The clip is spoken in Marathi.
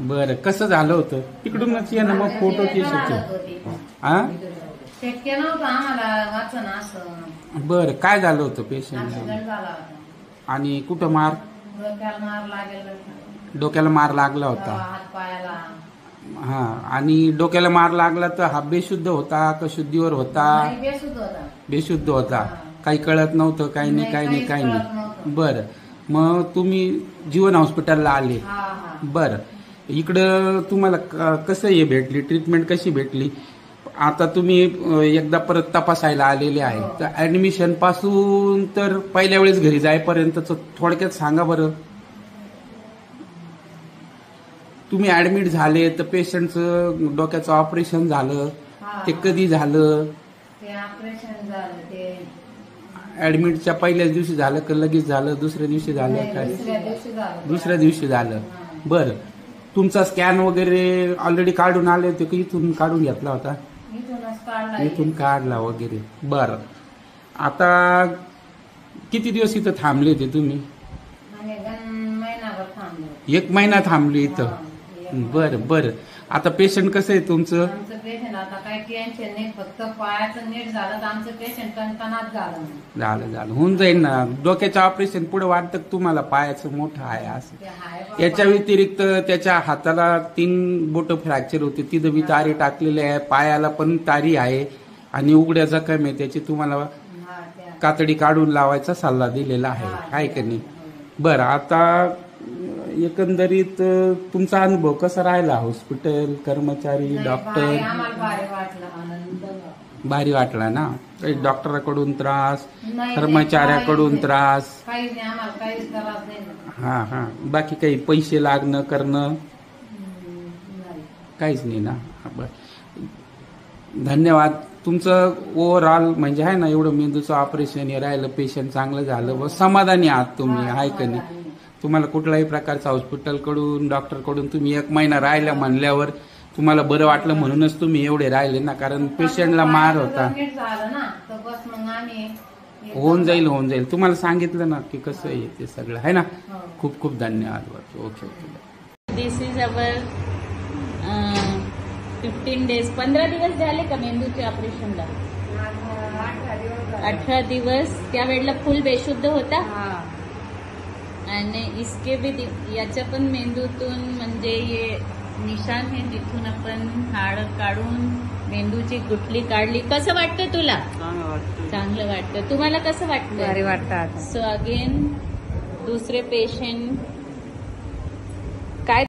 बरं, कसं झालं होतं तिकडूनच ये ना मग फोटो हा. बरं, काय झालं होतं पेशंटला आणि कुठं मार? डोक्याला मार लागला होता. हा, आणि डोक्याला मार लागला तर हा बेशुद्ध होता का शुद्धीवर होता? बेशुद्ध होता. काही कळत नव्हतं, काही नाही. बरं, मग तुम्ही जीवन हॉस्पिटलला आले. बरं, इकडं तुम्हाला कसं हे भेटली ट्रीटमेंट, कशी भेटली? आता तुम्ही एकदा परत तपासायला आलेले आहे, तर ऍडमिशन पासून तर पहिल्या वेळेस घरी जाईपर्यंतच थोडक्यात सांगा बरं. तुम्ही ऍडमिट झाले तर पेशंटचं डोक्याचं ऑपरेशन झालं, ते कधी झालं? ऍडमिटच्या पहिल्याच दिवशी झालं का लगेच झालं, दुसऱ्या दिवशी झालं काय? दुसऱ्या दिवशी झालं. बरं, तुमचा स्कॅन वगैरे ऑलरेडी काढून आले होते की इथून काढून घेतला होता? इथून काढला वगैरे. बरं, आता किती दिवस इथं थांबले होते तुम्ही? 1 महिना थांबले इथं. बरं, आता पेशंट कसं आहे तुमचं? आमचं पेशंट आता काही टेन्शन नाही, फक्त पायाचं नीट झालं तर आमचं पेशंट कणकणात झालं होऊन जाईल ना. डोक्याचं ऑपरेशन पुढे वाटतं तुम्हाला पायाचं मोठं आहे असं? याच्या व्यतिरिक्त त्याच्या हाताला 3 बोट फ्रॅक्चर होते, तिथं बी तारी टाकलेली आहे, पायाला पण तारी आहे आणि उघड्या जखम आहे, त्याची तुम्हाला कातडी काढून लावायचा सल्ला दिलेला आहे का नाही? बरं, आता एकंदरीत तुमचा अनुभव कसा राहिला? हॉस्पिटल, कर्मचारी, डॉक्टर? भारी वाटला ना? काही डॉक्टराकडून त्रास, कर्मचाऱ्याकडून त्रास? हा, बाकी काही पैसे लागणं करणं काहीच नाही ना? धन्यवाद. तुमचं ओव्हरऑल म्हणजे आहे ना, एवढं मेंदूचं ऑपरेशन हे राहिलं, पेशंट चांगलं झालं, समाधानी आहात तुम्ही, आहे का नाही? तुम्हाला कुठल्याही प्रकारचं हॉस्पिटलकडून, डॉक्टरकडून तुम्ही 1 महिना राहिला म्हणल्यावर तुम्हाला बरं वाटलं, म्हणूनच तुम्ही एवढे राहिले ना, कारण पेशंटला मार होता. होऊन जाईल. तुम्हाला सांगितलं ना की कसं आहे ते सगळं, आहे ना? खूप खूप धन्यवाद. Okay. This is our 15 days. 15 दिवस झाले का मेंदूच्या ऑपरेशनला? 18 दिवस. त्यावेळेला फुल बेशुद्ध होता आणि इसके भी याच्या पण मेंदूतून म्हणजे हे निशाण हे जिथून आपण हाड काढून मेंदूची गुठली काढली. कसं वाटतं तुला? चांगलं वाटतं. तुम्हाला कसं वाटतं? भारी वाटतं. सो अगेन दुसरे पेशंट काय